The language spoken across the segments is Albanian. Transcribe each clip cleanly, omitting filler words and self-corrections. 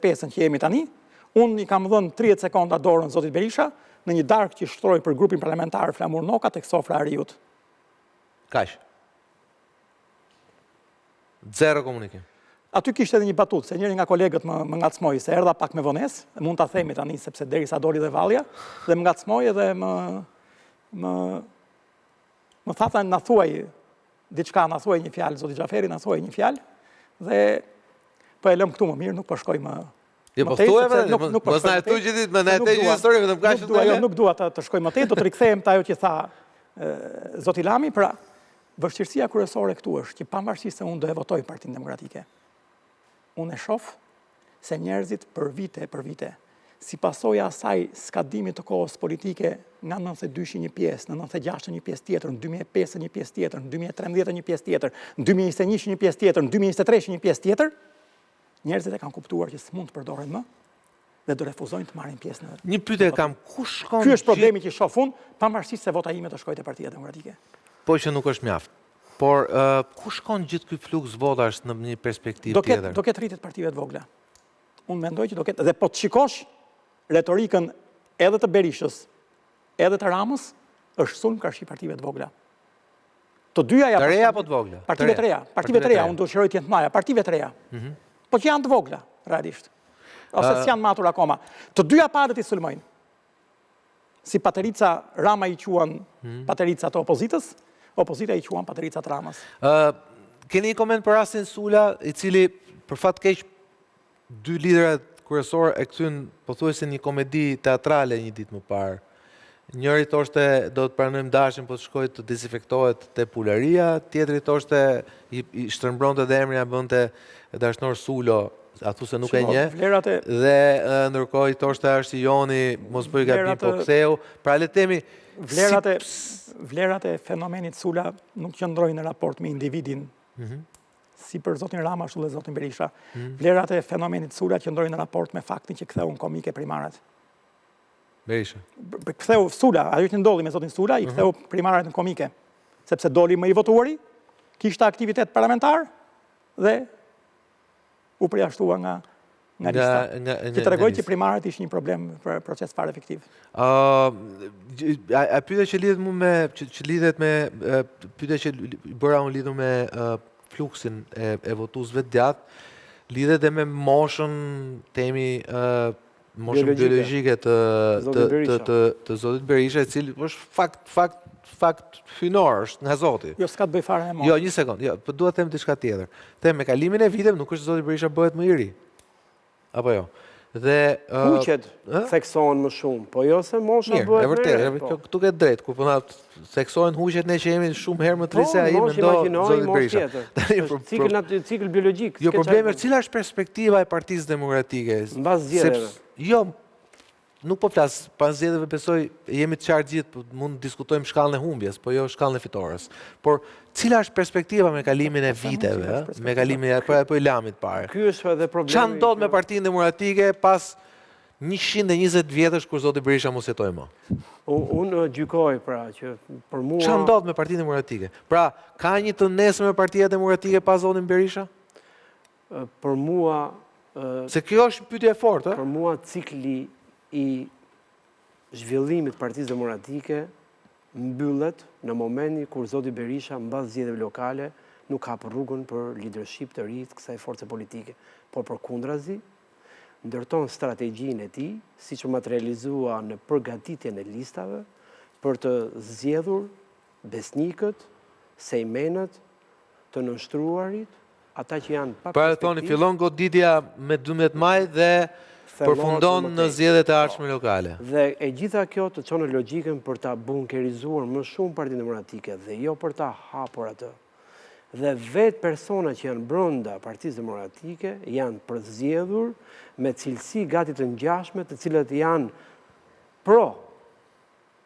pesën që jemi tani, unë i kam dhënë 30 sekonda dorën zotit Berisha në një darkë që shtroi për grupin parlamentar Flamur Noka tek sofra e Riut. Kaq. Zero komunikim. Aty kishte edhe një batutë, se njëri nga kolegët më ngacmoi se erdha pak me vonesë, mund ta themi tani sepse derisa doli dhe vallja, dhe më ngacmoi dhe më tha na thuaj diçka, na thuaj një fjalë, zoti Xhaferi na thuaj një fjalë, dhe po e lëm këtu më mirë, nuk po shkoj më. Jo, po thuaj vetë, mos na e thuaj gjithë ditë, më na e the një histori vetëm kaq të. Jo, nuk dua të shkoj më tej, do të rikthehem te ajo që tha zoti Lami, pra vështirësia kryesore këtu është që pavarësisht se unë do e votoj Partinë Demokratike, unë e shoh se njerëzit për vite, si pasojë asaj skadimit të kohës politike, nga 92 një pjesë, në 96 një pjesë tjetër, në 2005 një pjesë tjetër, në 2013 një pjesë tjetër, në 2021 një pjesë tjetër, në 2023 një pjesë tjetër, njerëzit e kanë kuptuar që s'mund të përdoren më dhe do refuzojnë të marrin pjesë në. Një pyetje kam, ku shkon? Ky është problemi që shoh unë, pavarësisht se vota ime të shkojë te Partia Demokratike. Po që nuk është mjaft. Por ku shkon gjithë ky fluks votash në një perspektivë tjetër? Do ketë rritje të partive të vogla. Unë mendoj që do ketë, dhe po të shikosh retorikën edhe të Berishës, edhe të Ramës, është sulm kundër partive të vogla. Të dyja të reja apo të vogla? Partive të reja, unë do shëroj të jenë të mëdha, partive të reja. Po që janë të vogla, realisht. Ose s'janë matur akoma. Të dyja palët i sulmojnë. Si Paterica Rama i quan Paterica të opozitës, opozita i quan Paterica të Ramës. Keni një koment për rastin Sula, i cili për fat keq dy liderat kryesorë e kthyn pothuajse një komedi teatrale një ditë më parë. Njëri thoshte do të pranojmë dashin, po të shkojë të dezinfektohet te Pularia, tjetri thoshte i shtrembronte dhe emrin ja bënte dashnor Sulo, atu se nuk e njeh. Dhe ndërkohë i thoshte është i Joni, mos bëj gabim, po ktheu. Pra le të themi vlerat e fenomenit Sula nuk qëndrojnë në raport me individin, si për zotin Rama, ashtu dhe zotin Berisha. Vlerat e fenomenit Sula qëndrojnë në raport me faktin që ktheu në komike primaret. Berisha. Ktheu Sula, ajo që ndodhi me zotin Sula, i ktheu primaret në komike, sepse doli më i votuari, kishte aktivitet parlamentar dhe u përjashtua nga lista. Që tregoj që primaret ishte një problem për proces fare efektiv. A pyetja që lidhet me pyetja që bëra unë lidhur me fluksin e votuesve të gjatë, lidhet dhe me moshën, temi moshën biologjike të zotit Berisha, e cili është fakt hynor, është nga zoti. Jo, s'ka të bëj fare me moshën. Jo, një sekond, po dua të them diçka tjetër. Them me kalimin e viteve nuk është zoti Berisha bëhet më i ri. Apo jo? Dhe kuqet theksohen më shumë, po jo se mosha bëhet më e vërtetë, këtu ke drejt, kur po na theksohen huqet ne që jemi shumë herë më të ri se ai mendo zoti Berisha. Cikël biologjik. Jo, problemi është cila është perspektiva e Partisë Demokratike? Mbas zgjedhjeve. Jo, nuk po flas, pas zgjedhjeve besoj jemi të qartë gjithë, mund të diskutojmë shkallën e humbjes, po jo shkallën e fitores. Por cila është perspektiva me kalimin e viteve, me kalimin e Ilamit parë? Ky është edhe problemi. Çfarë ndodh me Partinë Demokratike pas 120 vjetësh kur zoti Berisha mos jetoi më? Unë gjykoj pra që për mua. Çfarë ndodh me Partinë Demokratike? Pra, ka një të nesër me Partia Demokratike pas zotin Berisha? Për mua se kjo është pyetje e fortë, për mua cikli i zhvillimit Partisë Demokratike mbyllet në momentin kur zoti Berisha mbas zgjedhjeve lokale nuk ka për rrugën për leadership të ri të kësaj force politike, por përkundrazi ndërton strategjinë e tij, siç u materializua në përgatitjen e listave për të zgjedhur besnikët, sejmenët, të nënshtruarit, ata që janë pa perspektivë. Pra thoni fillon goditja me 12 maj dhe përfundon në zgjedhjet e ardhshme lokale. Dhe e gjitha kjo të çon në logjikën për ta bunkerizuar më shumë Partinë Demokratike dhe jo për ta hapur atë. Dhe vetë persona që janë brenda Partisë Demokratike janë përzgjedhur me cilësi gati të ngjashme, të cilët janë pro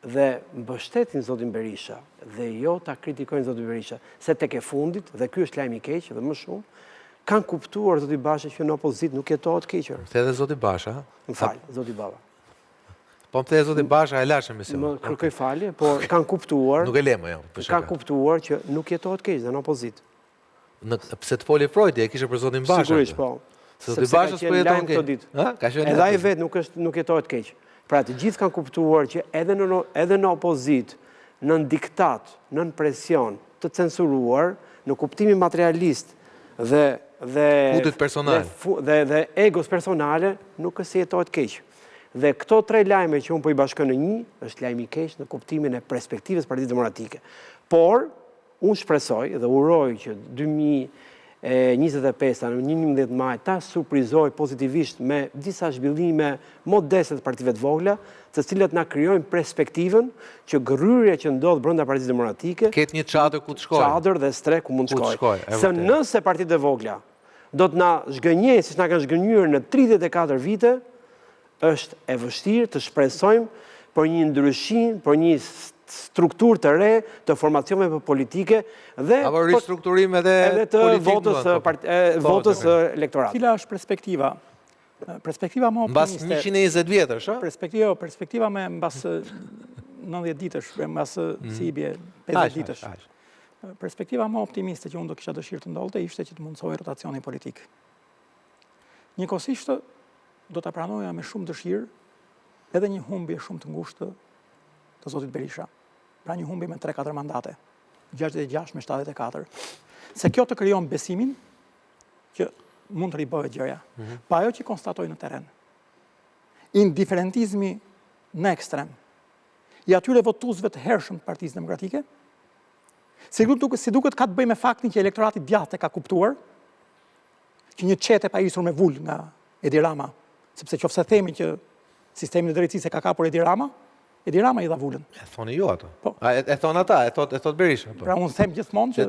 dhe mbështetin zotin Berisha dhe jo ta kritikojnë zotin Berisha, se tek e fundit, dhe ky është lajmi i keq dhe më shumë, kanë kuptuar zoti Basha që në opozitë nuk jetohet keqër. The edhe zoti Basha. Më fal, zoti Baba. Po më the zoti Basha e lashëm mision. Më kërkoj falje, por kanë kuptuar. Nuk e lemo jo. Kanë kuptuar që nuk jetohet keq dhe në opozitë. Pse të foli Freudi, e kishte për zotin Basha. Sigurisht po. Se Zoti Bashës po jeton keq. Ka qenë edhe ai vetë nuk jetohet keq. Pra të gjithë kanë kuptuar që edhe në opozit, nën diktat, nën presion, të censuruar, në kuptimin materialist dhe Kutit personal. Dhe egos personale, nuk se jetohet keq. Dhe këto 3 lajme që unë po i bashkën në një, është lajmi keq në kuptimin e perspektivës Partisë Demokratike. Por, unë shpresoj dhe uroj që 2025, në 11 maj, ta surprizoj pozitivisht me disa zhvillime modeste të partive të vogla, të cilat na krijojnë perspektivën që gryrja që ndodh brenda Partisë Demokratike ketë një çadër ku të shkojë. Çadër dhe strek ku mund të shkojë. Se nëse partitë e vogla do të na zhgënjejnë siç na kanë zhgënjur në 34 vite, është e vështirë të shpresojmë për një ndryshim, për një strukturë të re të formacioneve politike dhe apo ristrukturim edhe të votës elektorale. Cila është perspektiva? Perspektiva më optimiste. Mbas 120 vjetësh, a? Perspektiva me mbas 90 ditësh, mbas si i bie 50 ditësh. Perspektiva më optimiste që unë do kisha dëshirë të ndodhte ishte që të mundësoj rotacioni politik. Njëkohësisht do ta pranoja me shumë dëshirë edhe një humbje shumë të ngushtë të zotit Berisha. Pra një humbje me 3-4 mandate, 66 me 74. Se kjo të krijon besimin që mund të ribëhet gjëja. Pa ajo që konstatoj në teren. Indiferentizmi në ekstrem i atyre votuesve të hershëm të Partisë Demokratike, si duket ka të bëjë me faktin që elektorati djathtë ka kuptuar që një çete pajisur me vull nga Edi Rama, sepse qofse themi që sistemi i drejtësisë ka kapur Edi Rama i dha vullën. E thoni ju ato. E thon ata, e thot Berisha. Pra unë them gjithmonë që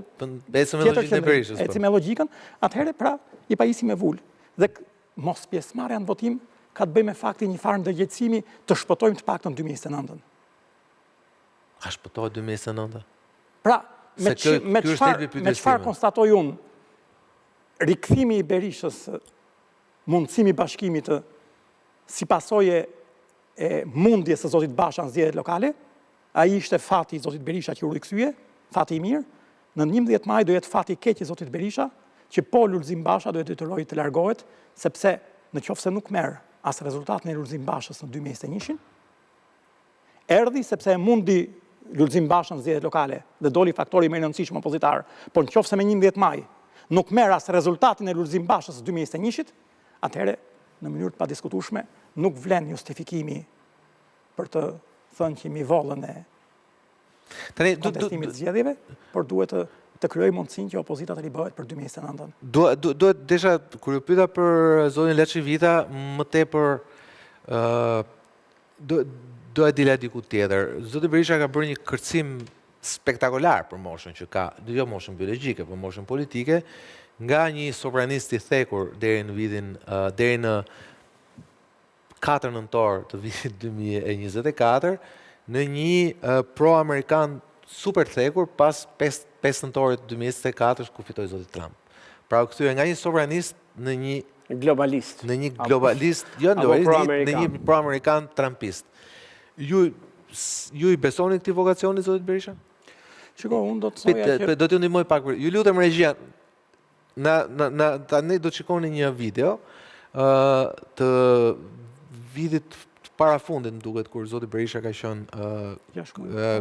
ecim me logjikën e Berishës. Ecim me logjikën, atëherë pra i pajisi me vull. Dhe mos pjesëmarrja në votim ka të bëjë me faktin një farë ndërgjegjësimi të shpëtojmë të paktën 2029. A shpëtohet 2029? Pra, me çfarë konstatoj unë, rikthimi i Berishës, mundësimi i bashkimit si pasojë e mundjes së zotit Basha në zgjedhjet lokale, ai ishte fati i zotit Berisha që u rikthye, fati i mirë. Në 11 maj do jetë fati i keq i zotit Berisha, që po Lulzim Basha do të detyrojë të largohet, sepse nëse nuk merr as rezultatin e Lulzim Bashës në 2021, erdhi sepse e mundi Lulzim Basha në zgjedhjet lokale dhe doli faktori më i rëndësishëm opozitar, por nëse me 11 maj nuk merr as rezultatin e Lulzim Bashës në 2021, atëherë në mënyrë të padiskutueshme nuk vlen justifikimi për të thënë që mi vollën e kontestimit të zgjedhjeve, por duhet të krijoj mundësinë që opozita të ribëhet për 2029. Duhet desha kur ju pyeta për zonin Leçivita, më tepër do e dila diku tjetër. Zoti Berisha ka bërë një kërcim spektakolar për moshën që ka, jo moshën biologjike, por moshën politike, nga një sovranist i thekur deri në 4 nëntor të vitit 2024, në një pro-amerikan super thekur pas 5 nëntorit 2024 ku fitoi zoti Trump. Pra u kthye nga një sovranist në një globalist. Në një globalist, jo globalist, në një pro-amerikan trumpist. Ju i besoni këtij vokacioni zotit Berisha? Shiko, unë do të thoja që do t'ju ndihmoj pak. Ju lutem regjia, tani do të shikoni një video të vitit parafundit, më duket, kur zoti Berisha ka qenë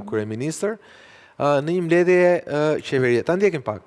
kryeministër, në një mbledhje qeverie. Ta ndjekim pak.